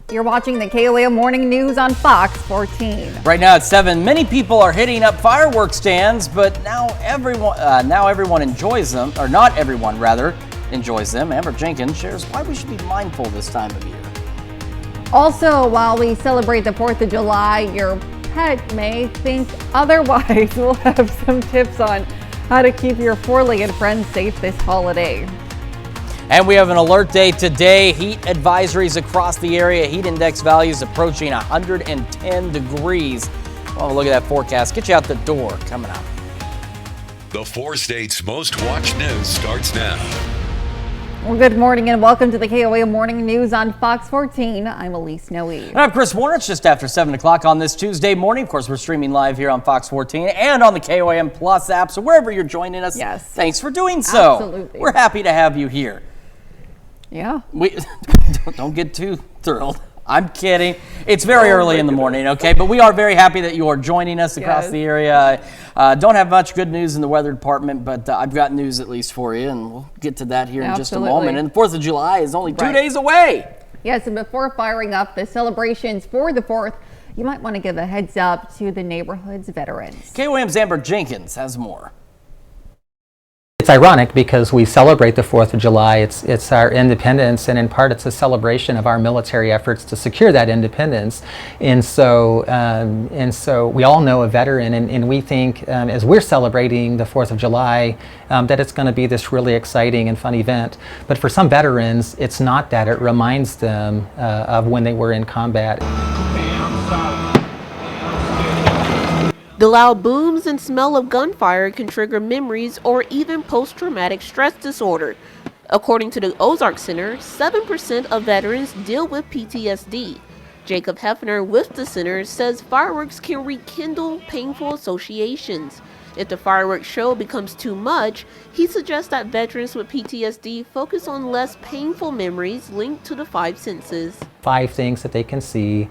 You're watching the KOAM Morning News on Fox 14. Right now at 7, many people are hitting up fireworks stands, but now everyone enjoys them, or not everyone rather enjoys them. Amber Jenkins shares why we should be mindful this time of year. Also, while we celebrate the 4th of July, your pet may think otherwise. We'll have some tips on how to keep your four-legged friends safe this holiday. And we have an alert day today. Heat advisories across the area. Heat index values approaching 110 degrees. Well, look at that forecast. Get you out the door coming up. The 4 states' most watched news starts now. Well, good morning and welcome to the KOAM Morning News on Fox 14. I'm Elise Noe. And I'm Chris Warner. It's just after 7 o'clock on this Tuesday morning. Of course, we're streaming live here on Fox 14 and on the KOAM Plus app. So wherever you're joining us, yes, thanks for doing so. Absolutely. We're happy to have you here. Yeah. We don't get too thrilled. I'm kidding. It's very early in the morning, okay? But we are very happy that you are joining us across the area. Don't have much good news in the weather department, but I've got news at least for you, and we'll get to that here in just a moment. And the 4th of July is only 2 days away. Yes, and before firing up the celebrations for the 4th, you might want to give a heads up to the neighborhood's veterans. KOAM's Amber Jenkins has more. It's ironic because we celebrate the 4th of July. It's our independence, and in part it's a celebration of our military efforts to secure that independence. And so we all know a veteran, and we think as we're celebrating the 4th of July that it's going to be this really exciting and fun event. But for some veterans, it's not that. It reminds them of when they were in combat. The loud booms and smell of gunfire can trigger memories or even post-traumatic stress disorder. According to the Ozark Center, 7% of veterans deal with PTSD. Jacob Hefner with the center says fireworks can rekindle painful associations. If the fireworks show becomes too much, he suggests that veterans with PTSD focus on less painful memories linked to the 5 senses. 5 things that they can see,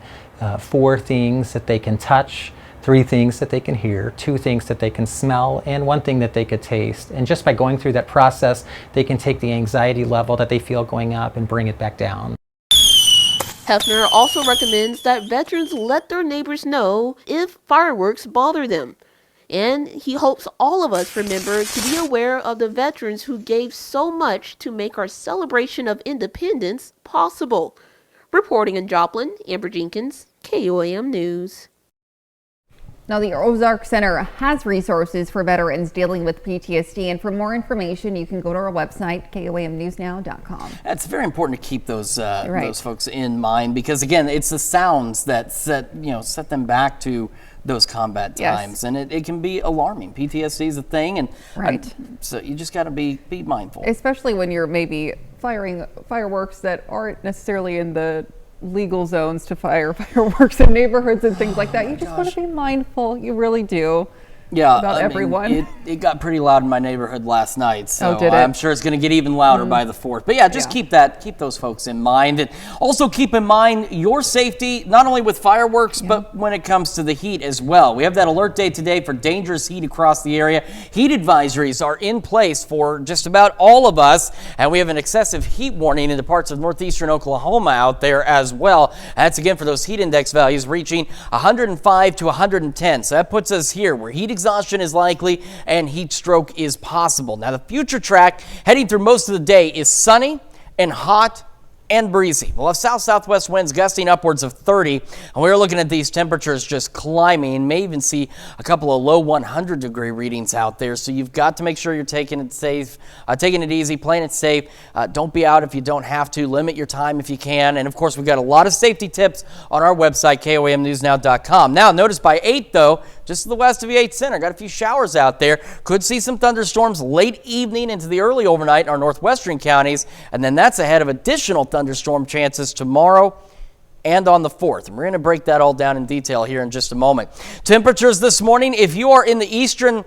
4 things that they can touch, 3 things that they can hear, 2 things that they can smell, and 1 thing that they could taste. And just by going through that process, they can take the anxiety level that they feel going up and bring it back down. Hefner also recommends that veterans let their neighbors know if fireworks bother them. And he hopes all of us remember to be aware of the veterans who gave so much to make our celebration of independence possible. Reporting in Joplin, Amber Jenkins, KOAM News. Now, the Ozark Center has resources for veterans dealing with PTSD, and for more information, you can go to our website, KOAMnewsnow.com. It's very important to keep those folks in mind because, again, it's the sounds that set them back to those combat times, and it can be alarming. PTSD is a thing, and so you just got to be mindful, especially when you're maybe firing fireworks that aren't necessarily in the legal zones to fire fireworks in neighborhoods and things like that. You just want to be mindful. You really do. Yeah, about everyone. It got pretty loud in my neighborhood last night, so did it? I'm sure it's going to get even louder by the 4th. But yeah, just keep those folks in mind, and also keep in mind your safety, not only with fireworks, but when it comes to the heat as well. We have that alert day today for dangerous heat across the area. Heat advisories are in place for just about all of us, and we have an excessive heat warning in the parts of northeastern Oklahoma out there as well. That's again for those heat index values reaching 105 to 110. So that puts us here where heat exhaustion is likely and heat stroke is possible. Now, the future track heading through most of the day is sunny and hot and breezy. We'll have south-southwest winds gusting upwards of 30, and we're looking at these temperatures just climbing. May even see a couple of low 100-degree readings out there, so you've got to make sure you're taking it safe, taking it easy, playing it safe. Don't be out if you don't have to. Limit your time if you can, and of course, we've got a lot of safety tips on our website, KOAMnewsnow.com. Now, notice by 8, though, just to the west of the 8th Center, got a few showers out there. Could see some thunderstorms late evening into the early overnight in our northwestern counties, and then that's ahead of additional thunderstorm chances tomorrow and on the 4th. And we're going to break that all down in detail here in just a moment. Temperatures this morning, if you are in the eastern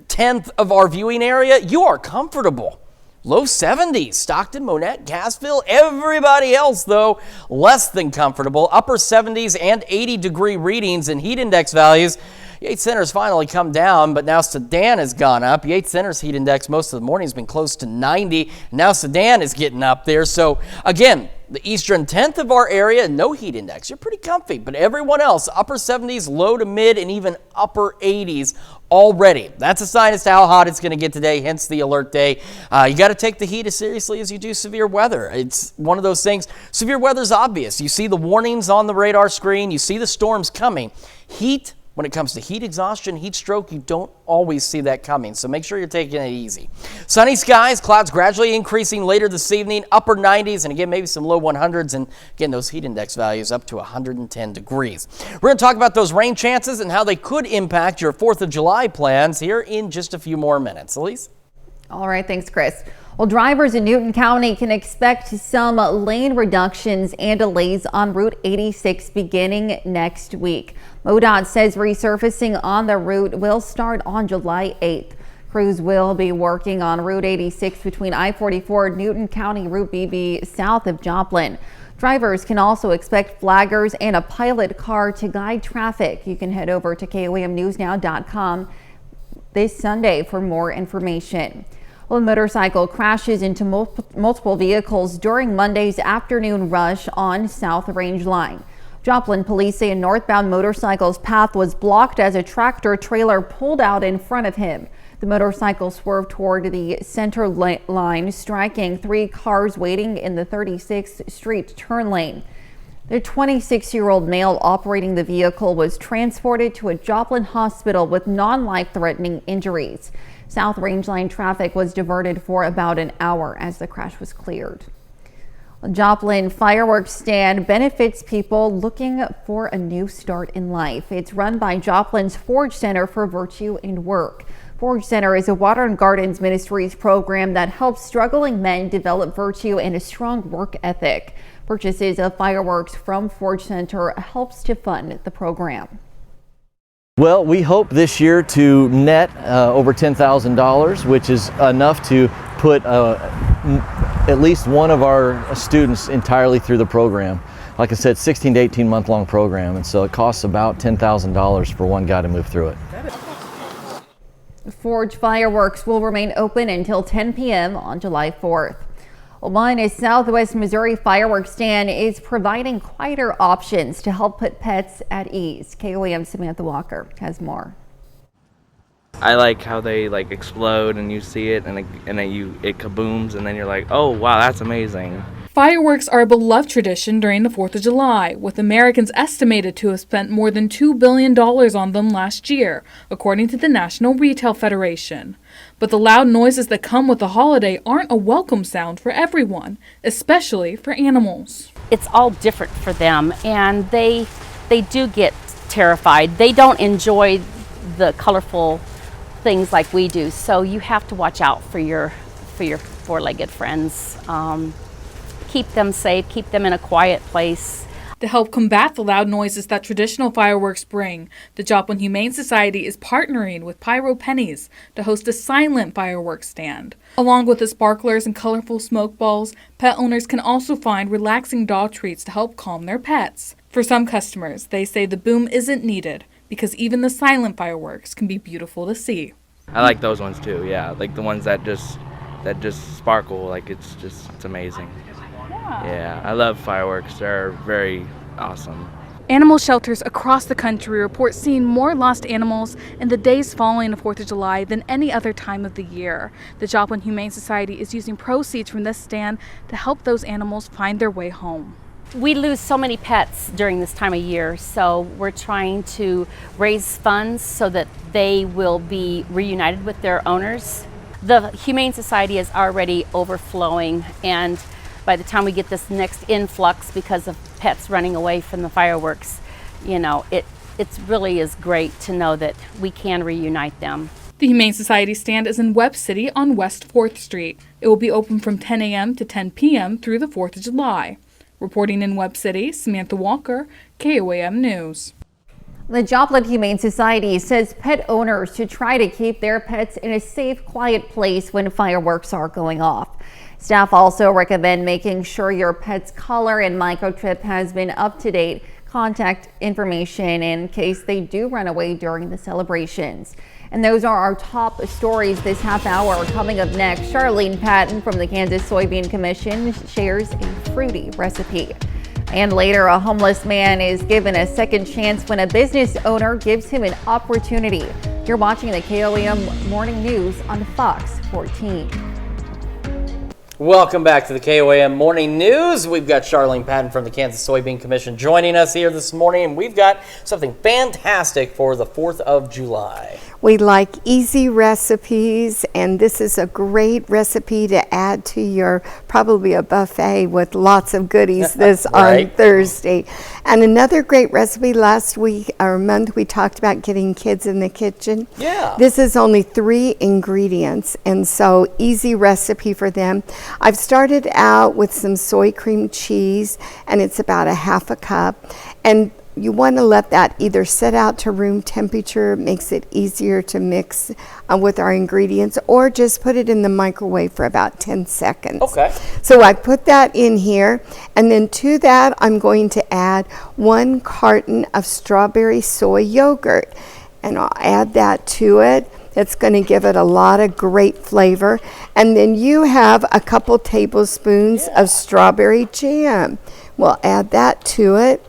10th of our viewing area, you are comfortable. Low 70s, Stockton, Monette, Gassville. Everybody else, though, less than comfortable. Upper 70s and 80-degree readings and heat index values. Yates Center's finally come down, but now Sedan has gone up. Yates Center's heat index most of the morning has been close to 90. Now Sedan is getting up there. So, again, The eastern 10th of our area, no heat index. You're pretty comfy, but everyone else, upper 70s, low to mid, and even upper 80s already. That's a sign as to how hot it's going to get today, hence the alert day. You got to take the heat as seriously as you do severe weather. It's one of those things. Severe weather is obvious. You see the warnings on the radar screen. You see the storms coming. Heat, when it comes to heat exhaustion, heat stroke, you don't always see that coming, so make sure you're taking it easy. Sunny skies, clouds gradually increasing later this evening, upper 90s, and again, maybe some low 100s, and again, those heat index values up to 110 degrees. We're going to talk about those rain chances and how they could impact your 4th of July plans here in just a few more minutes. Elise? All right, thanks, Chris. Well, drivers in Newton County can expect some lane reductions and delays on Route 86 beginning next week. MoDOT says resurfacing on the route will start on July 8th. Crews will be working on Route 86 between I-44 Newton County Route BB south of Joplin. Drivers can also expect flaggers and a pilot car to guide traffic. You can head over to KOAMnewsnow.com this Sunday for more information. Well, a motorcycle crashes into multiple vehicles during Monday's afternoon rush on South Range Line. Joplin police say a northbound motorcycle's path was blocked as a tractor trailer pulled out in front of him. The motorcycle swerved toward the center line, striking 3 cars waiting in the 36th Street turn lane. The 26-year-old male operating the vehicle was transported to a Joplin hospital with non-life-threatening injuries. South Range Line traffic was diverted for about an hour as the crash was cleared. A Joplin fireworks stand benefits people looking for a new start in life. It's run by Joplin's Forge Center for Virtue and Work. Forge Center is a Water and Gardens Ministries program that helps struggling men develop virtue and a strong work ethic. Purchases of fireworks from Forge Center helps to fund the program. Well, we hope this year to net over $10,000, which is enough to put at least one of our students entirely through the program. Like I said, 16 to 18 month long program, and so it costs about $10,000 for one guy to move through it. Forge fireworks will remain open until 10 p.m. on July 4th. One Southwest Missouri fireworks stand is providing quieter options to help put pets at ease. KOAM Samantha Walker has more. I like how they explode and you see it and it kabooms and then you're like, oh wow, that's amazing. Fireworks are a beloved tradition during the 4th of July, with Americans estimated to have spent more than $2 billion on them last year, according to the National Retail Federation. But the loud noises that come with the holiday aren't a welcome sound for everyone, especially for animals. It's all different for them, and they do get terrified. They don't enjoy the colorful things like we do, so you have to watch out for your four-legged friends. Keep them safe, keep them in a quiet place. To help combat the loud noises that traditional fireworks bring, the Joplin Humane Society is partnering with Pyro Pennies to host a silent fireworks stand. Along with the sparklers and colorful smoke balls, pet owners can also find relaxing dog treats to help calm their pets. For some customers, they say the boom isn't needed because even the silent fireworks can be beautiful to see. I like those ones too, yeah, like the ones that just sparkle, it's amazing. Yeah, I love fireworks. They're very awesome. Animal shelters across the country report seeing more lost animals in the days following the 4th of July than any other time of the year. The Joplin Humane Society is using proceeds from this stand to help those animals find their way home. We lose so many pets during this time of year, so we're trying to raise funds so that they will be reunited with their owners. The Humane Society is already overflowing, and by the time we get this next influx because of pets running away from the fireworks, it really is great to know that we can reunite them. The Humane Society stand is in Webb City on West 4th Street. It will be open from 10 a.m. to 10 p.m. through the 4th of July. Reporting in Webb City, Samantha Walker, KOAM News. The Joplin Humane Society says pet owners should try to keep their pets in a safe, quiet place when fireworks are going off. Staff also recommend making sure your pet's collar and microchip has been up to date. contact information in case they do run away during the celebrations. And those are our top stories this half hour. Coming up next, Charlene Patton from the Kansas Soybean Commission shares a fruity recipe. And later, a homeless man is given a second chance when a business owner gives him an opportunity. You're watching the KOAM Morning News on Fox 14. Welcome back to the KOAM Morning News. We've got Charlene Patton from the Kansas Soybean Commission joining us here this morning, and we've got something fantastic for the 4th of July. We like easy recipes, and this is a great recipe to add to your probably a buffet with lots of goodies this Right. on Thursday. And another great recipe, last week or month we talked about getting kids in the kitchen. Yeah. This is only 3 ingredients, and so easy recipe for them. I've started out with some soy cream cheese, and it's about a half a cup. And you want to let that either set out to room temperature, makes it easier to mix with our ingredients, or just put it in the microwave for about 10 seconds. Okay. So I put that in here, and then to that I'm going to add 1 carton of strawberry soy yogurt, and I'll add that to it. That's going to give it a lot of great flavor. And then you have a couple tablespoons of strawberry jam. We'll add that to it.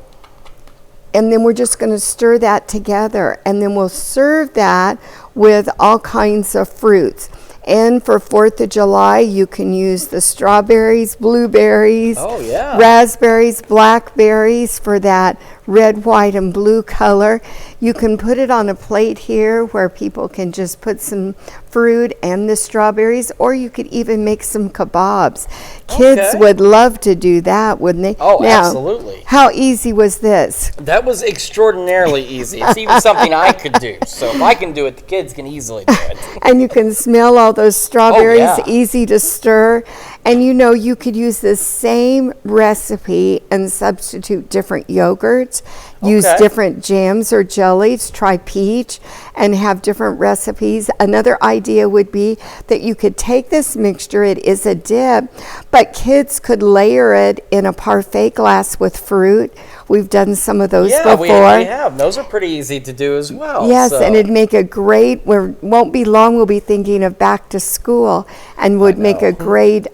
And then we're just going to stir that together, and then we'll serve that with all kinds of fruits. And for 4th of July, you can use the strawberries, blueberries, raspberries, blackberries for that red, white, and blue color. You can put it on a plate here where people can just put some fruit and the strawberries, or you could even make some kebabs. Kids would love to do that, wouldn't they? Oh, now, absolutely. How easy was this? That was extraordinarily easy. It's even something I could do. So if I can do it, the kids can easily do it. And you can smell all those strawberries, yeah. easy to stir. And you know, you could use the same recipe and substitute different yogurts, use different jams or jellies, try peach, and have different recipes. Another idea would be that you could take this mixture, it is a dip, but kids could layer it in a parfait glass with fruit. We've done some of those before. We have. Those are pretty easy to do as well. Yes, and it'd make a great, won't be long, we'll be thinking of back to school, and would make a great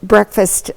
breakfast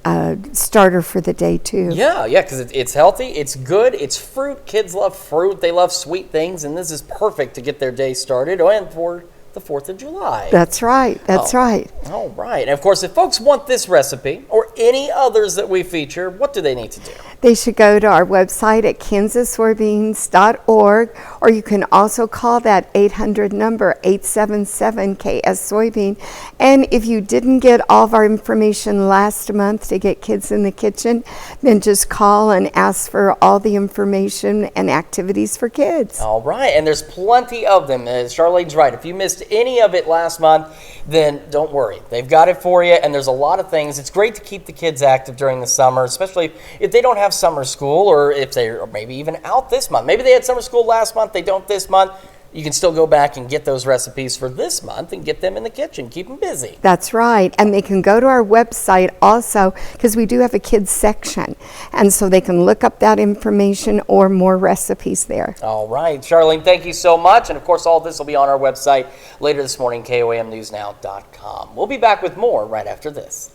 starter for the day too. Yeah, because it's healthy, it's good, it's fruit. Kids love fruit, they love sweet things, and this is perfect to get their day started and for the 4th of July. That's right, that's right. All right, and of course, if folks want this recipe or any others that we feature, what do they need to do? They should go to our website at kansassoybeans.org, or you can also call that 800 number, 877-KS-Soybean. And if you didn't get all of our information last month to get kids in the kitchen, then just call and ask for all the information and activities for kids. All right, and there's plenty of them. Charlene's right. If you missed any of it last month, then don't worry. They've got it for you, and there's a lot of things. It's great to keep the kids active during the summer, especially if they don't have summer school, or if they're maybe even out this month. Maybe they had summer school last month, they don't this month. You can still go back and get those recipes for this month and get them in the kitchen. Keep them busy. That's right. And they can go to our website also, because we do have a kids section. And so they can look up that information or more recipes there. All right. Charlene, thank you so much. And of course, all this will be on our website later this morning, KOAMnewsnow.com. We'll be back with more right after this.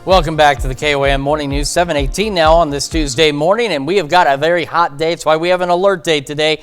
Welcome back to the KOAM Morning News, 7:18 now on this Tuesday morning, and we have got a very hot day. That's why we have an alert day today.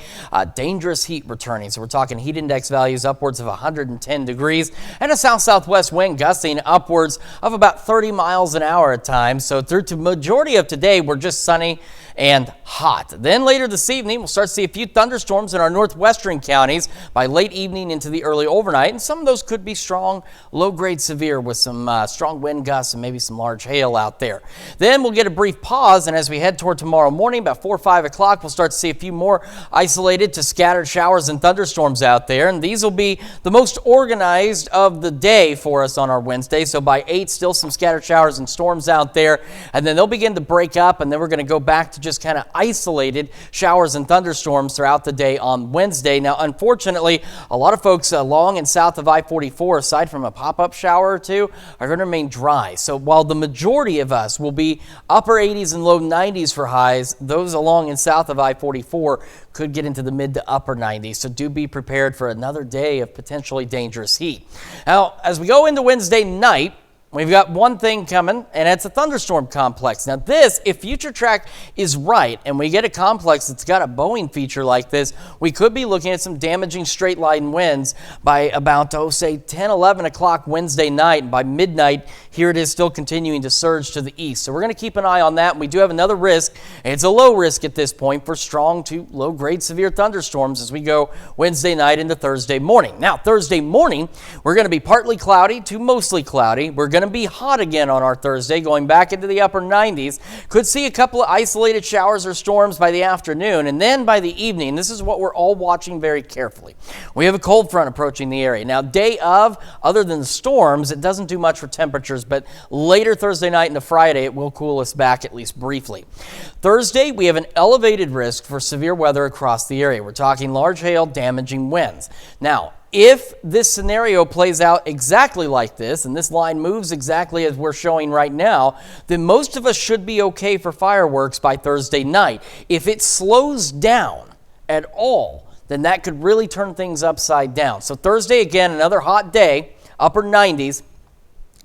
Dangerous heat returning. So we're talking heat index values upwards of 110 degrees and a south-southwest wind gusting upwards of about 30 miles an hour at times. So through to majority of today, we're just sunny and hot. Then later this evening, we'll start to see a few thunderstorms in our northwestern counties by late evening into the early overnight. And some of those could be strong, low-grade severe with some strong wind gusts and maybe some large hail out there. Then we'll get a brief pause, and as we head toward tomorrow morning, about 4 or 5 o'clock, we'll start to see a few more isolated to scattered showers and thunderstorms out there. And these will be the most organized of the day for us on our Wednesday. So by 8, still some scattered showers and storms out there. And then they'll begin to break up, and then we're going to go back to just kind of isolated showers and thunderstorms throughout the day on Wednesday. Now, unfortunately, a lot of folks along and south of I-44, aside from a pop-up shower or two, are going to remain dry. So while while the majority of us will be upper 80s and low 90s for highs, those along and south of I-44 could get into the mid to upper 90s. So do be prepared for another day of potentially dangerous heat. Now, as we go into Wednesday night, we've got one thing coming, and it's a thunderstorm complex. Now this, if Future Track is right, and we get a complex that's got a Boeing feature like this, we could be looking at some damaging straight line winds by about, say 10, 11 o'clock Wednesday night. And by midnight, here it is still continuing to surge to the east. So we're going to keep an eye on that. And we do have another risk, and it's a low risk at this point for strong to low grade severe thunderstorms as we go Wednesday night into Thursday morning. Now, Thursday morning, we're going to be partly cloudy to mostly cloudy. We're going to be hot again on our Thursday, going back into the upper 90s. Could see a couple of isolated showers or storms by the afternoon, and then by the evening, this is what we're all watching very carefully. We have a cold front approaching the area. Now, day of, other than the storms, it doesn't do much for temperatures, but later Thursday night into Friday, it will cool us back at least briefly. Thursday, we have an elevated risk for severe weather across the area. We're talking large hail, damaging winds. Now, if this scenario plays out exactly like this, and this line moves exactly as we're showing right now, then most of us should be okay for fireworks by Thursday night. If it slows down at all, then that could really turn things upside down. So Thursday, again, another hot day, upper 90s,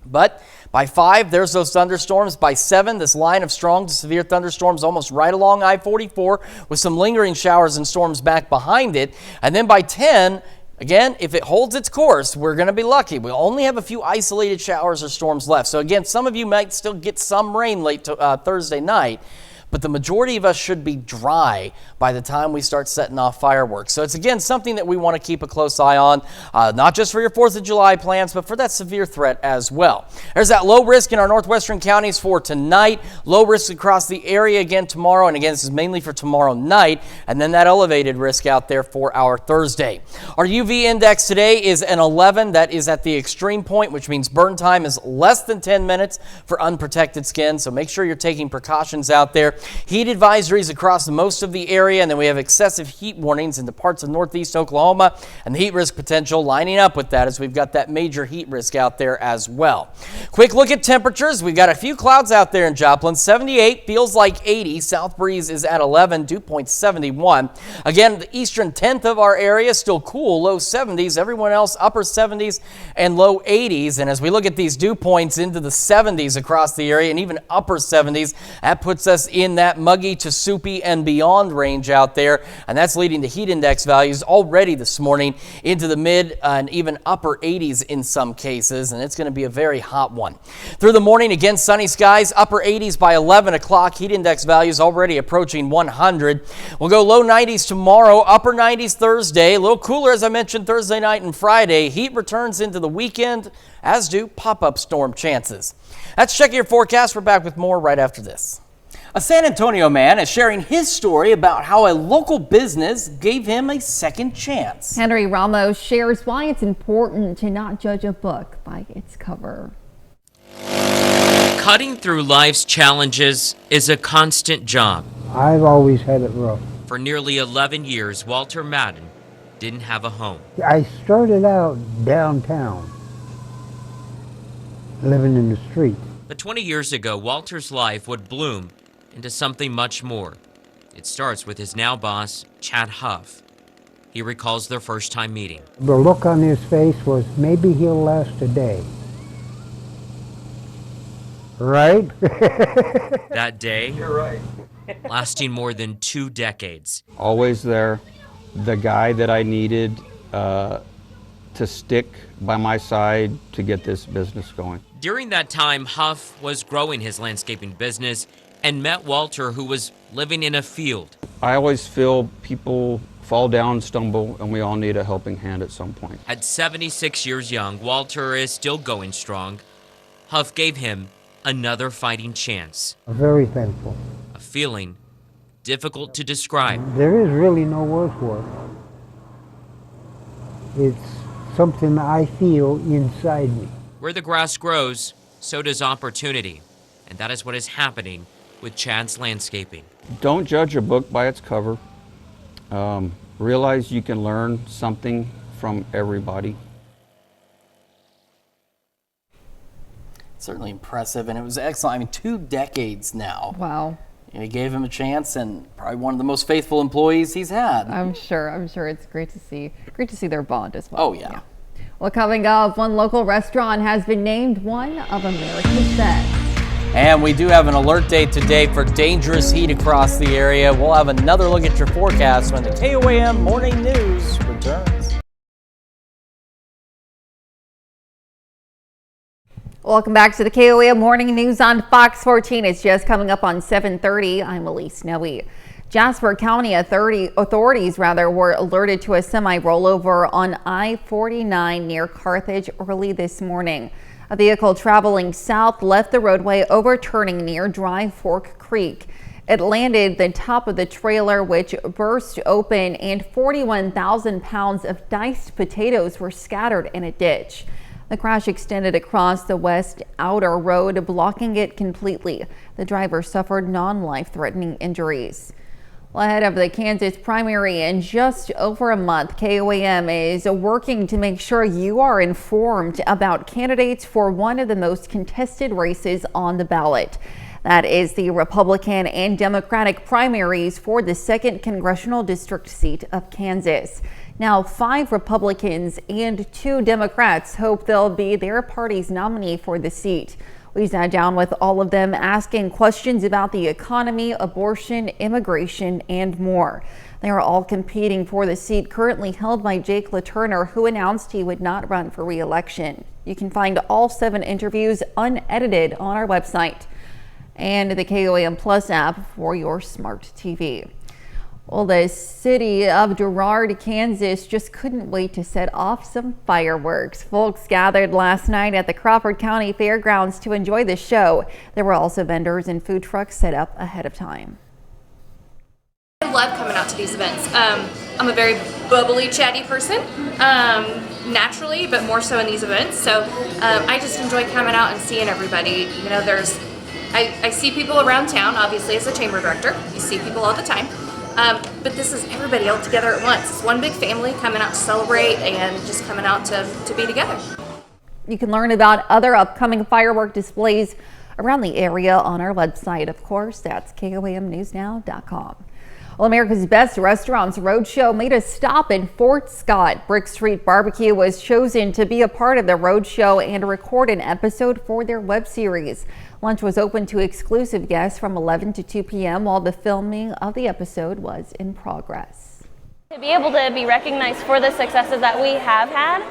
but by 5, there's those thunderstorms. By 7, this line of strong to severe thunderstorms almost right along I-44 with some lingering showers and storms back behind it. And then by 10, again, if it holds its course, we're going to be lucky. We'll only have a few isolated showers or storms left. So again, some of you might still get some rain late to, Thursday night, but the majority of us should be dry by the time we start setting off fireworks. So it's, again, something that we want to keep a close eye on, not just for your 4th of July plans, but for that severe threat as well. There's that low risk in our northwestern counties for tonight. Low risk across the area again tomorrow, and again, this is mainly for tomorrow night, and then that elevated risk out there for our Thursday. Our UV index today is an 11. That is at the extreme point, which means burn time is less than 10 minutes for unprotected skin, so make sure you're taking precautions out there. Heat advisories across most of the area, and then we have excessive heat warnings in the parts of northeast Oklahoma, and the heat risk potential lining up with that as we've got that major heat risk out there as well. Quick look at temperatures. We've got a few clouds out there in Joplin. 78 feels like 80. South breeze is at 11, dew point 71. Again, the eastern 10th of our area still cool, low 70s. Everyone else upper 70s and low 80s. And as we look at these dew points into the 70s across the area and even upper 70s, that puts us in that muggy to soupy and beyond range out there, and that's leading to heat index values already this morning into the mid and even upper 80s in some cases, and it's going to be a very hot one. Through the morning, again, sunny skies, upper 80s by 11 o'clock, heat index values already approaching 100. We'll go low 90s tomorrow, upper 90s Thursday, a little cooler as I mentioned Thursday night and Friday. Heat returns into the weekend, as do pop-up storm chances. That's Check Your Forecast. We're back with more right after this. A San Antonio man is sharing his story about how a local business gave him a second chance. Henry Ramos shares why it's important to not judge a book by its cover. Cutting through life's challenges is a constant job. I've always had it rough. For nearly 11 years, Walter Madden didn't have a home. I started out downtown, living in the street. But 20 years ago, Walter's life would bloom into something much more. It starts with his now boss, Chad Huff. He recalls their first time meeting. The look on his face was, maybe he'll last a day. Right? That day, you're right, lasting more than 2 decades. Always there, the guy that I needed to stick by my side to get this business going. During that time, Huff was growing his landscaping business and met Walter, who was living in a field. I always feel people fall down, stumble, and we all need a helping hand at some point. At 76 years young, Walter is still going strong. Huff gave him another fighting chance. I'm very thankful. A feeling difficult to describe. There is really no word for it. It's something I feel inside me. Where the grass grows, so does opportunity. And that is what is happening with Chad's Landscaping. Don't judge a book by its cover. Realize you can learn something from everybody. Certainly impressive, and it was excellent. I mean, 2 decades now. Wow. He gave him a chance, and probably one of the most faithful employees he's had. I'm sure it's great to see their bond as well. Oh, yeah. Well, coming up, one local restaurant has been named one of America's best. And we do have an alert day today for dangerous heat across the area. We'll have another look at your forecast when the KOAM Morning News returns. Welcome back to the KOAM Morning News on Fox 14. It's just coming up on 7:30. I'm Elise Snowy. Jasper County authorities were alerted to a semi-rollover on I-49 near Carthage early this morning. A vehicle traveling south left the roadway, overturning near Dry Fork Creek. It landed the top of the trailer, which burst open, and 41,000 pounds of diced potatoes were scattered in a ditch. The crash extended across the west outer road, blocking it completely. The driver suffered non-life-threatening injuries. Well, ahead of the Kansas primary in just over a month, KOAM is working to make sure you are informed about candidates for one of the most contested races on the ballot. That is the Republican and Democratic primaries for the 2nd Congressional District seat of Kansas. Now, 5 Republicans and 2 Democrats hope they'll be their party's nominee for the seat. We sat down with all of them, asking questions about the economy, abortion, immigration, and more. They are all competing for the seat currently held by Jake LaTurner, who announced he would not run for re-election. You can find all 7 interviews unedited on our website and the KOAM Plus app for your smart TV. Well, the city of Girard, Kansas just couldn't wait to set off some fireworks. Folks gathered last night at the Crawford County Fairgrounds to enjoy the show. There were also vendors and food trucks set up ahead of time. I love coming out to these events. I'm a very bubbly, chatty person, naturally, but more so in these events. So I just enjoy coming out and seeing everybody. You know, I see people around town, obviously, as a chamber director. You see people all the time. But this is everybody all together at once. It's one big family coming out to celebrate and just coming out to be together. You can learn about other upcoming firework displays around the area on our website. Of course, that's KOAMnewsnow.com. Well, America's Best Restaurants Roadshow made a stop in Fort Scott. Brick Street Barbecue was chosen to be a part of the roadshow and record an episode for their web series. Lunch was open to exclusive guests from 11 to 2 p.m. while the filming of the episode was in progress. To be able to be recognized for the successes that we have had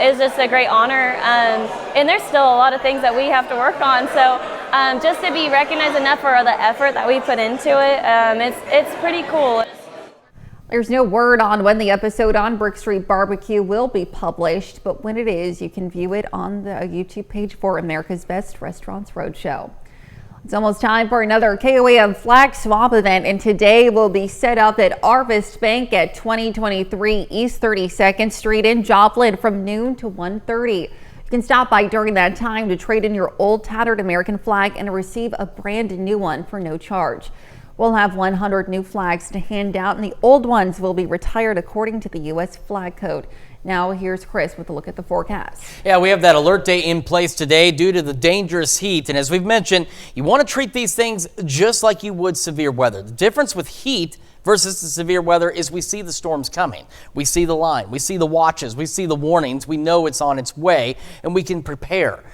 is just a great honor, and there's still a lot of things that we have to work on, so just to be recognized enough for the effort that we put into it, it's pretty cool. There's no word on when the episode on Brick Street Barbecue will be published, but when it is, you can view it on the YouTube page for America's Best Restaurants Roadshow. It's almost time for another KOAM flag swap event, and today will be set up at Arvest Bank at 2023 East 32nd Street in Joplin from noon to 1:30. You can stop by during that time to trade in your old tattered American flag and receive a brand new one for no charge. We'll have 100 new flags to hand out, and the old ones will be retired according to the U.S. Flag Code. Now here's Chris with a look at the forecast. Yeah, we have that alert day in place today due to the dangerous heat. And as we've mentioned, you want to treat these things just like you would severe weather. The difference with heat versus the severe weather is we see the storms coming. We see the line. We see the watches. We see the warnings. We know it's on its way, and we can prepare.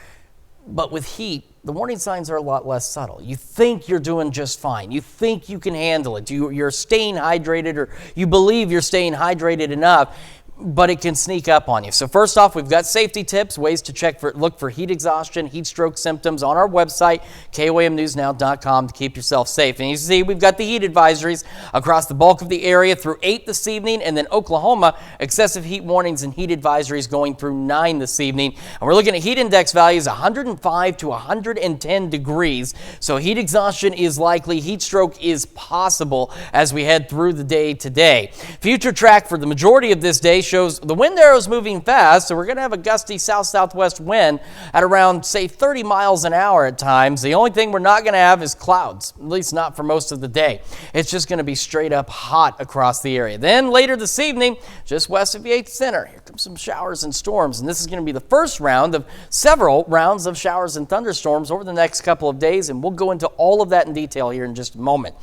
But with heat, the warning signs are a lot less subtle. You think you're doing just fine. You think you can handle it. You're staying hydrated, or you believe you're staying hydrated enough, but it can sneak up on you. So first off, we've got safety tips, ways to look for heat exhaustion, heat stroke symptoms on our website, KOAMnewsnow.com, to keep yourself safe. And you see, we've got the heat advisories across the bulk of the area through 8 this evening, and then Oklahoma, excessive heat warnings and heat advisories going through 9 this evening. And we're looking at heat index values 105 to 110 degrees. So heat exhaustion is likely, heat stroke is possible as we head through the day today. Future track for the majority of this day shows the wind arrow is moving fast, so we're going to have a gusty south-southwest wind at around, say, 30 miles an hour at times. The only thing we're not going to have is clouds, at least not for most of the day. It's just going to be straight up hot across the area. Then later this evening, just west of the 8th Center, here comes some showers and storms, and this is going to be the first round of several rounds of showers and thunderstorms over the next couple of days, and we'll go into all of that in detail here in just a moment.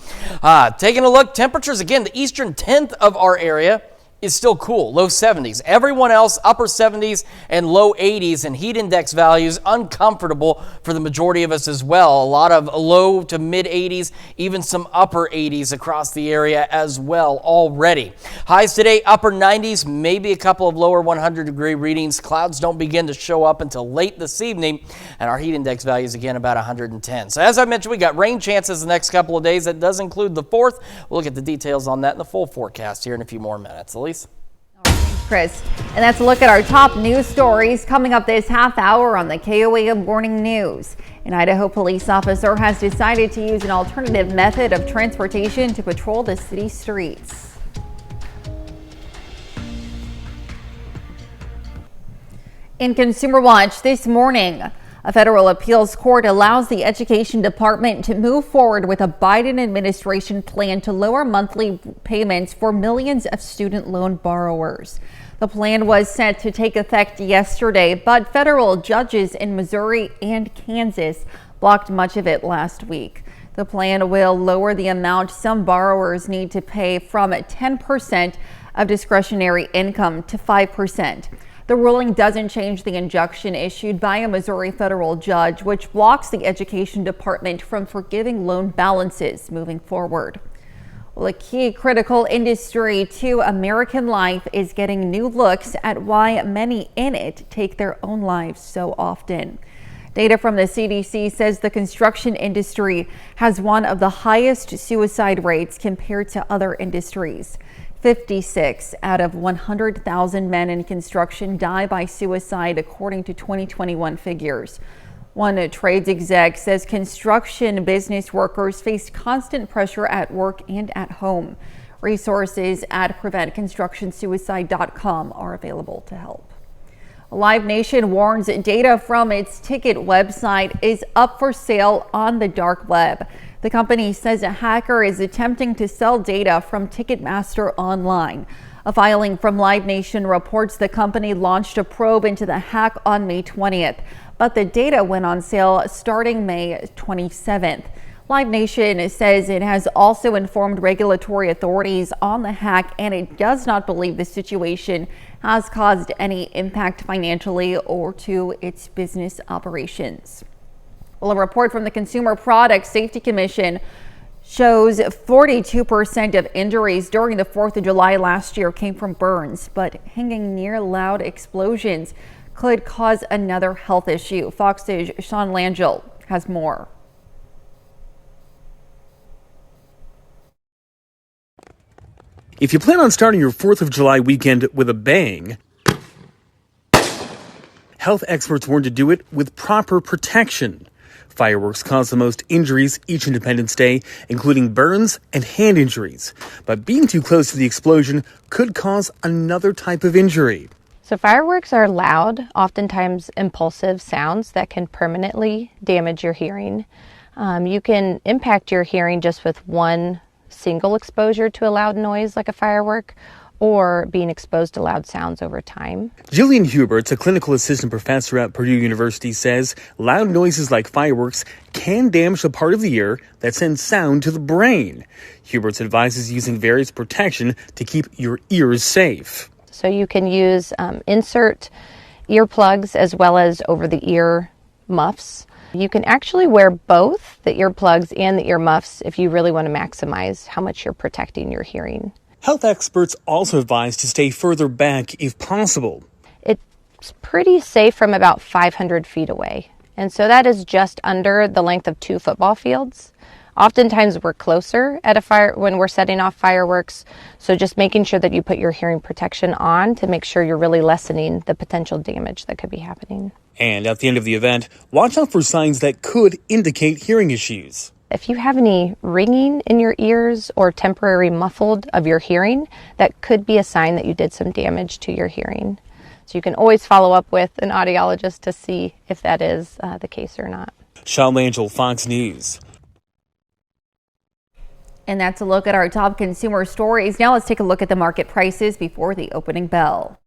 Taking a look, temperatures again, the eastern 10th of our area is still cool, low 70s. Everyone else, upper 70s and low 80s, and heat index values uncomfortable for the majority of us as well. A lot of low to mid 80s, even some upper 80s across the area as well already. Highs today, upper 90s, maybe a couple of lower 100-degree readings. Clouds don't begin to show up until late this evening, and our heat index values again about 110. So as I mentioned, we got rain chances the next couple of days. That does include the 4th. We'll look at the details on that in the full forecast here in a few more minutes. Elise? Chris. And that's a look at our top news stories coming up this half hour on the KOA Morning News. An Idaho police officer has decided to use an alternative method of transportation to patrol the city streets. In Consumer Watch this morning, a federal appeals court allows the Education Department to move forward with a Biden administration plan to lower monthly payments for millions of student loan borrowers. The plan was set to take effect yesterday, but federal judges in Missouri and Kansas blocked much of it last week. The plan will lower the amount some borrowers need to pay from 10% of discretionary income to 5%. The ruling doesn't change the injunction issued by a Missouri federal judge, which blocks the Education Department from forgiving loan balances moving forward. Well, a key critical industry to American life is getting new looks at why many in it take their own lives so often. Data from the CDC says the construction industry has one of the highest suicide rates compared to other industries. 56 out of 100,000 men in construction die by suicide, according to 2021 figures. One trades exec says construction business workers face constant pressure at work and at home. Resources at preventconstructionsuicide.com are available to help. Live Nation warns data from its ticket website is up for sale on the dark web. The company says a hacker is attempting to sell data from Ticketmaster online. A filing from Live Nation reports the company launched a probe into the hack on May 20th, but the data went on sale starting May 27th. Live Nation says it has also informed regulatory authorities on the hack, and it does not believe the situation has caused any impact financially or to its business operations. Well, a report from the Consumer Product Safety Commission shows 42% of injuries during the 4th of July last year came from burns, but hanging near loud explosions could cause another health issue. Fox's Sean Langell has more. If you plan on starting your 4th of July weekend with a bang, health experts warn to do it with proper protection. Fireworks cause the most injuries each Independence Day, including burns and hand injuries. But being too close to the explosion could cause another type of injury. So fireworks are loud, oftentimes impulsive sounds that can permanently damage your hearing. You can impact your hearing just with one single exposure to a loud noise like a firework, or being exposed to loud sounds over time. Jillian Huberts, a clinical assistant professor at Purdue University, says loud noises like fireworks can damage the part of the ear that sends sound to the brain. Huberts advises using various protection to keep your ears safe. So you can use insert earplugs as well as over-the-ear muffs. You can actually wear both the earplugs and the ear muffs if you really want to maximize how much you're protecting your hearing. Health experts also advise to stay further back if possible. It's pretty safe from about 500 feet away. And so that is just under the length of 2 football fields. Oftentimes we're closer at a fire when we're setting off fireworks. So just making sure that you put your hearing protection on to make sure you're really lessening the potential damage that could be happening. And at the end of the event, watch out for signs that could indicate hearing issues. If you have any ringing in your ears or temporary muffled of your hearing, that could be a sign that you did some damage to your hearing. So you can always follow up with an audiologist to see if that is the case or not. Sean Langell, Fox News. And that's a look at our top consumer stories. Now let's take a look at the market prices before the opening bell.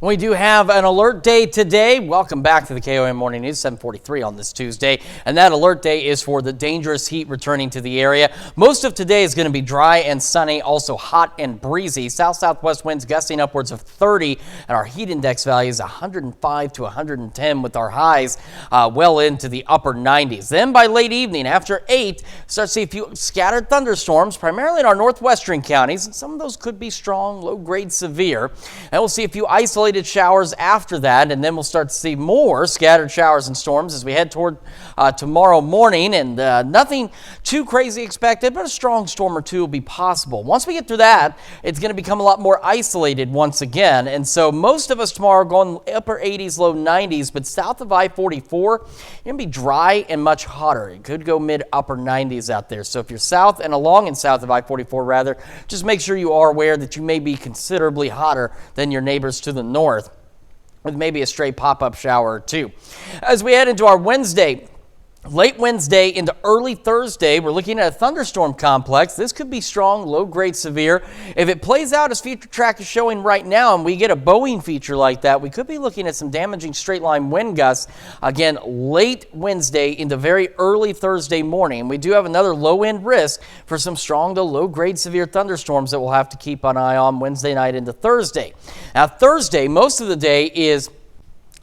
We do have an alert day today. Welcome back to the KOM Morning News, 7:43 on this Tuesday. And that alert day is for the dangerous heat returning to the area. Most of today is going to be dry and sunny, also hot and breezy. South-southwest winds gusting upwards of 30, and our heat index value is 105 to 110 with our highs well into the upper 90s. Then by late evening, after 8, start to see a few scattered thunderstorms, primarily in our northwestern counties. And some of those could be strong, low-grade severe. And we'll see a few isolated showers after that, and then we'll start to see more scattered showers and storms as we head toward tomorrow morning. And nothing too crazy expected, but a strong storm or two will be possible. Once we get through that, it's going to become a lot more isolated once again. And so most of us tomorrow are going upper 80s, low 90s, but south of I-44, it's going to be dry and much hotter. It could go mid-upper 90s out there. So if you're south and along and south of I-44 rather, just make sure you are aware that you may be considerably hotter than your neighbors to the north, with maybe a stray pop-up shower or two. As we head into our Wednesday, late Wednesday into early Thursday, we're looking at a thunderstorm complex. This could be strong, low-grade severe. If it plays out as feature track is showing right now and we get a Boeing feature like that, we could be looking at some damaging straight-line wind gusts, again, late Wednesday into very early Thursday morning. We do have another low-end risk for some strong to low-grade severe thunderstorms that we'll have to keep an eye on Wednesday night into Thursday. Now, Thursday, most of the day is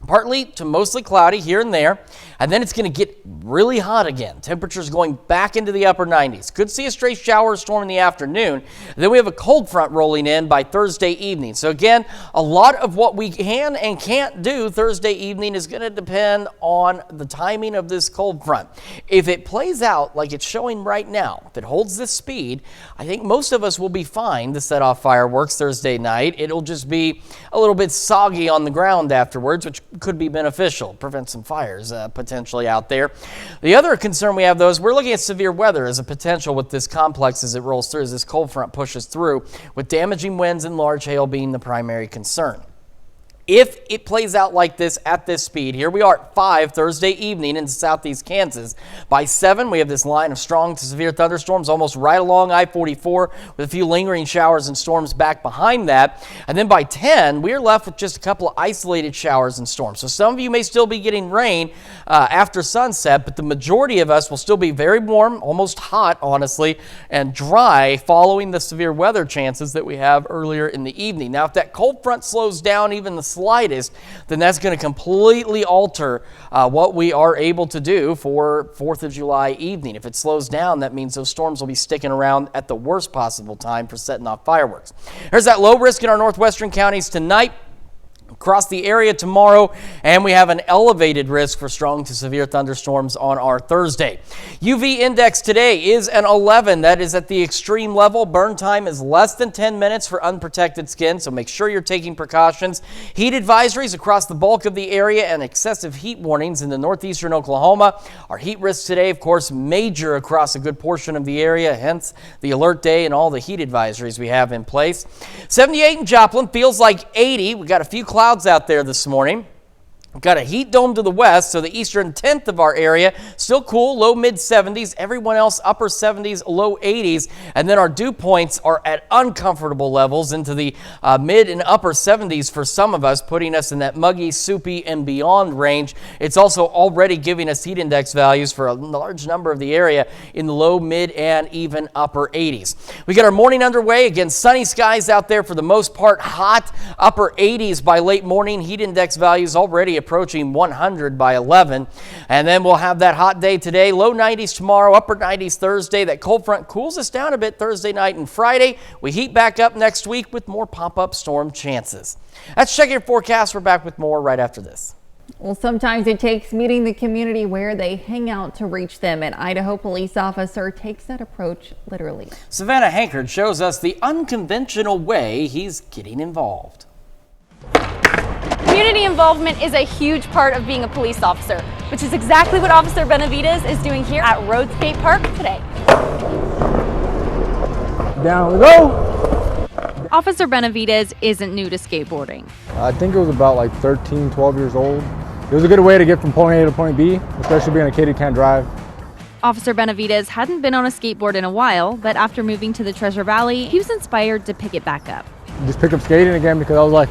partly to mostly cloudy here and there, and then it's going to get really hot again. Temperatures going back into the upper 90s. Could see a stray shower or storm in the afternoon. Then we have a cold front rolling in by Thursday evening. So again, a lot of what we can and can't do Thursday evening is going to depend on the timing of this cold front. If it plays out like it's showing right now, if it holds this speed, I think most of us will be fine to set off fireworks Thursday night. It'll just be a little bit soggy on the ground afterwards, which could be beneficial, prevent some fires potentially out there. The other concern we have, though, is we're looking at severe weather as a potential with this complex as it rolls through, as this cold front pushes through, with damaging winds and large hail being the primary concern. If it plays out like this at this speed, here we are at 5 Thursday evening into southeast Kansas. By 7, we have this line of strong to severe thunderstorms almost right along I-44 with a few lingering showers and storms back behind that. And then by 10, we are left with just a couple of isolated showers and storms. So some of you may still be getting rain after sunset, but the majority of us will still be very warm, almost hot, honestly, and dry following the severe weather chances that we have earlier in the evening. Now, if that cold front slows down even the slightest, then that's going to completely alter what we are able to do for 4th of July evening. If it slows down, that means those storms will be sticking around at the worst possible time for setting off fireworks. There's that low risk in our northwestern counties tonight. Across the area tomorrow, and we have an elevated risk for strong to severe thunderstorms on our Thursday. UV index today is an 11. That is at the extreme level. Burn time is less than 10 minutes for unprotected skin, so make sure you're taking precautions. Heat advisories across the bulk of the area and excessive heat warnings in the northeastern Oklahoma. Our heat risk today, of course, major across a good portion of the area, hence the alert day and all the heat advisories we have in place. 78 in Joplin, feels like 80. We got a few clouds out there this morning. We've got a heat dome to the west, so the eastern 10th of our area still cool, low mid 70s. Everyone else upper 70s, low 80s. And then our dew points are at uncomfortable levels into the mid and upper 70s for some of us, putting us in that muggy, soupy, and beyond range. It's also already giving us heat index values for a large number of the area in the low, mid, and even upper 80s. We got our morning underway. Again, sunny skies out there for the most part, hot, upper 80s by late morning. Heat index values already approaching 100 by 11. And then we'll have that hot day today, low 90s tomorrow, upper 90s Thursday. That cold front cools us down a bit Thursday night and Friday. We heat back up next week with more pop-up storm chances. That's Check Your Forecast. We're back with more right after this. Well, sometimes it takes meeting the community where they hang out to reach them. An Idaho police officer takes that approach literally. Savannah Hankard shows us the unconventional way he's getting involved. Community involvement is a huge part of being a police officer, which is exactly what Officer Benavides is doing here at Rhodes Skate Park today. Down we go. Officer Benavides isn't new to skateboarding. I think it was about like 13, 12 years old. It was a good way to get from point A to point B, especially being a kid who can't drive. Officer Benavides hadn't been on a skateboard in a while, but after moving to the Treasure Valley, he was inspired to pick it back up. Just picked up skating again because I was like,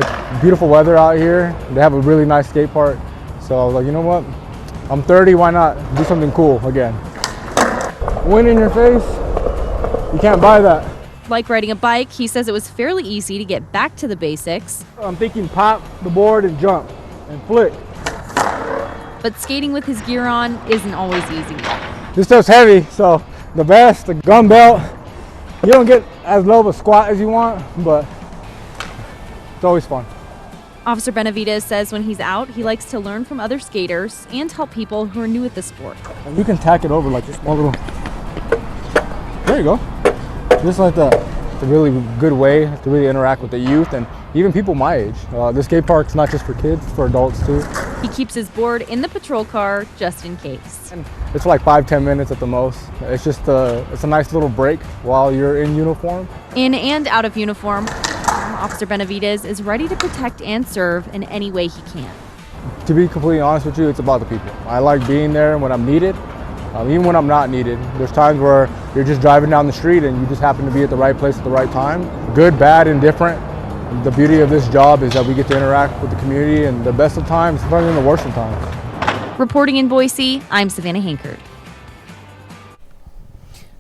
it's beautiful weather out here. They have a really nice skate park. So I was like, you know what? I'm 30, why not do something cool again? Wind in your face, you can't buy that. Like riding a bike, he says it was fairly easy to get back to the basics. I'm thinking pop the board and jump and flick. But skating with his gear on isn't always easy. This stuff's heavy, so the vest, the gun belt, you don't get as low of a squat as you want, but it's always fun. Officer Benavides says when he's out, he likes to learn from other skaters and help people who are new at the sport. And you can tack it over like this small little, there you go. Just like that. It's a really good way to really interact with the youth and even people my age. The skate park's not just for kids, it's for adults too. He keeps his board in the patrol car just in case. It's like 5-10 minutes at the most. It's just it's a nice little break while you're in uniform. In and out of uniform, Officer Benavides is ready to protect and serve in any way he can. To be completely honest with you, it's about the people. I like being there when I'm needed. Even when I'm not needed. There's times where you're just driving down the street and you just happen to be at the right place at the right time. Good, bad, indifferent. The beauty of this job is that we get to interact with the community, and the best of times, sometimes in the worst of times. Reporting in Boise, I'm Savannah Hankard.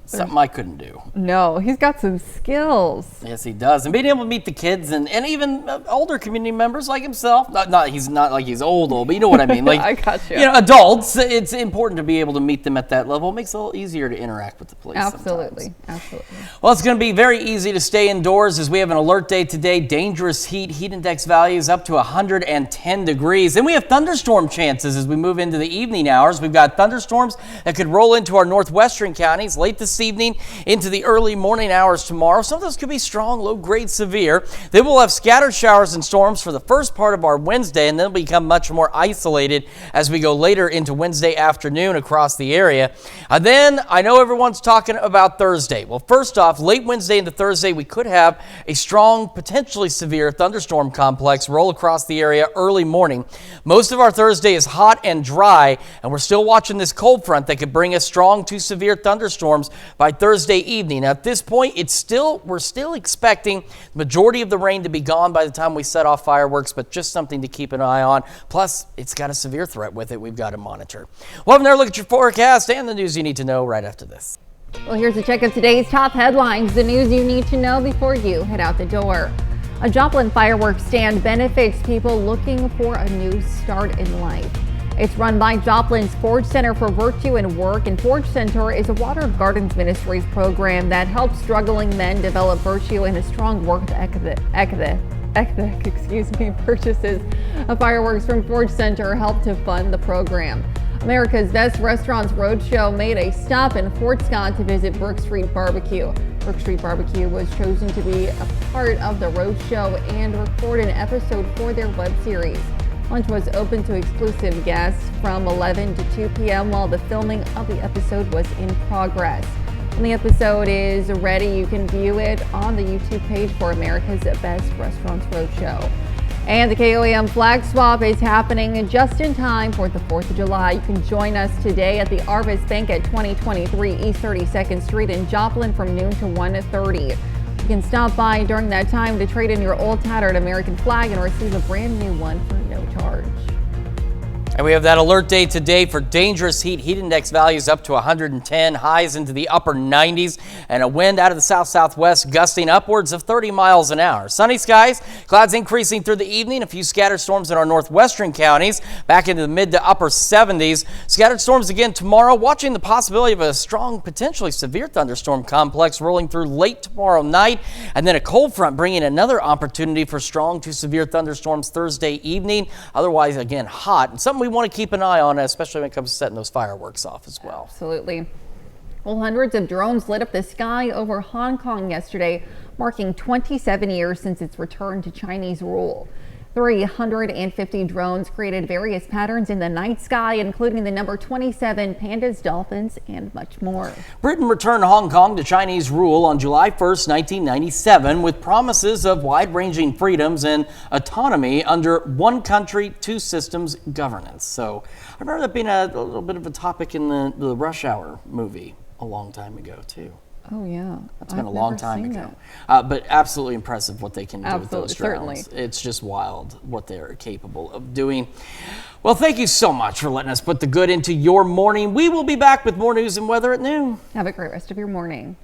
Something I couldn't do. No, he's got some skills. Yes, he does. And being able to meet the kids and even older community members like himself. He's not like he's old, but you know what I mean. Like, I got you. Adults, it's important to be able to meet them at that level. It makes it a little easier to interact with the police Absolutely. sometimes. Absolutely. Well, it's going to be very easy to stay indoors as we have an alert day today. Dangerous heat index values up to 110 degrees. And we have thunderstorm chances as we move into the evening hours. We've got thunderstorms that could roll into our northwestern counties late this evening into the early morning hours tomorrow. Some of those could be strong, low-grade severe. Then we'll have scattered showers and storms for the first part of our Wednesday, and then they'll become much more isolated as we go later into Wednesday afternoon across the area. And then I know everyone's talking about Thursday. Well, first off, late Wednesday into Thursday, we could have a strong, potentially severe thunderstorm complex roll across the area early morning. Most of our Thursday is hot and dry, and we're still watching this cold front that could bring us strong to severe thunderstorms by Thursday evening. At this point, we're still expecting the majority of the rain to be gone by the time we set off fireworks, but just something to keep an eye on. Plus, it's got a severe threat with it we've got to monitor. We'll have another look at your forecast and the news you need to know right after this. Well, here's a check of today's top headlines, the news you need to know before you head out the door. A Joplin fireworks stand benefits people looking for a new start in life. It's run by Joplin's Forge Center for Virtue and Work, and Forge Center is a Water of Gardens Ministries program that helps struggling men develop virtue and a strong work ethic. Purchases of fireworks from Forge Center help to fund the program. America's Best Restaurants Roadshow made a stop in Fort Scott to visit Brook Street Barbecue. Brook Street Barbecue was chosen to be a part of the Roadshow and record an episode for their web series. Lunch was open to exclusive guests from 11 to 2 p.m. while the filming of the episode was in progress. When the episode is ready, you can view it on the YouTube page for America's Best Restaurants Roadshow. And the KOAM flag swap is happening just in time for the 4th of July. You can join us today at the Arvis Bank at 2023 East 32nd Street in Joplin from noon to 1:30. You can stop by during that time to trade in your old tattered American flag and receive a brand new one for no charge. And we have that alert day today for dangerous heat. Heat index values up to 110, highs into the upper 90s, and a wind out of the south-southwest gusting upwards of 30 miles an hour. Sunny skies, clouds increasing through the evening. A few scattered storms in our northwestern counties, back into the mid to upper 70s. Scattered storms again tomorrow, watching the possibility of a strong, potentially severe thunderstorm complex rolling through late tomorrow night, and then a cold front bringing another opportunity for strong to severe thunderstorms Thursday evening. Otherwise, again, hot, and something we want to keep an eye on, especially when it comes to setting those fireworks off as well. Absolutely. Well, hundreds of drones lit up the sky over Hong Kong yesterday, marking 27 years since its return to Chinese rule. 350 drones created various patterns in the night sky, including the number 27 pandas, dolphins, and much more. Britain returned Hong Kong to Chinese rule on July 1st, 1997, with promises of wide-ranging freedoms and autonomy under one country, two systems governance. So I remember that being a little bit of a topic in the Rush Hour movie a long time ago, too. Oh, yeah. That's been a long time ago. But absolutely impressive what they can do with those drones. Certainly. It's just wild what they're capable of doing. Well, thank you so much for letting us put the good into your morning. We will be back with more news and weather at noon. Have a great rest of your morning.